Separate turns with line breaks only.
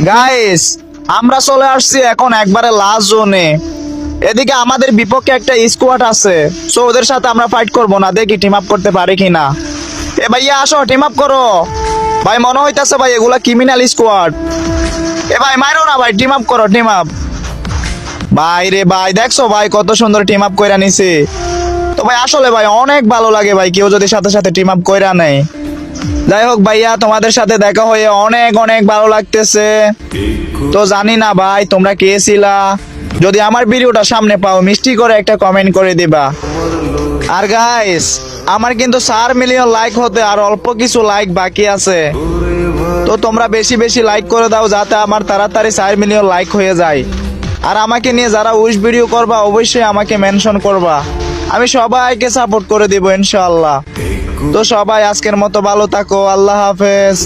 Guys, আমরা চলে আসছি এখন একবারে লাস্ট জোনে। এদিকে আমাদের বিপক্ষে একটা স্কোয়াড আছে, সো ওদের সাথে আমরা ফাইট করব না, দেখি টিম আপ করতে পারি কিনা। এ ভাইয়া আসো, টিম আপ করো। ভাই মনে হইতাছে ভাই এগুলা ক্রিমিনাল স্কোয়াড। এ ভাই মারো না ভাই, টিম আপ করো, টিম আপ। ভাই রে ভাই, দেখছো ভাই কত সুন্দর টিম আপ কইরা নিছে। তো ভাই আসলে ভাই অনেক ভালো লাগে ভাই কেউ যদি সাথে সাথে টিম আপ কইরা নেয়। যাই হোক ভাইয়া, তোমাদের সাথে দেখা হয়ে অনেক অনেক ভালো লাগতেছে। তো জানি না ভাই তোমরা কে ছিলা, যদি আমার ভিডিওটা সামনে পাও মিষ্টি করে একটা কমেন্ট করে দিবা। আর গাইস, আমার কিন্তু 4 মিলিয়ন লাইক হতে আর অল্প কিছু লাইক বাকি আছে। তো তোমরা বেশি বেশি লাইক করে দাও যাতে আমার তাড়াতাড়ি 4 মিলিয়ন লাইক হয়ে যায়। আর আমাকে নিয়ে যারা উইশ ভিডিও করবা অবশ্যই আমাকে মেনশন করবা, আমি সবাইকে সাপোর্ট করে দিব ইনশাআল্লাহ। তো সবাই আজকের মতো ভালো থাকো, আল্লাহ হাফেজ।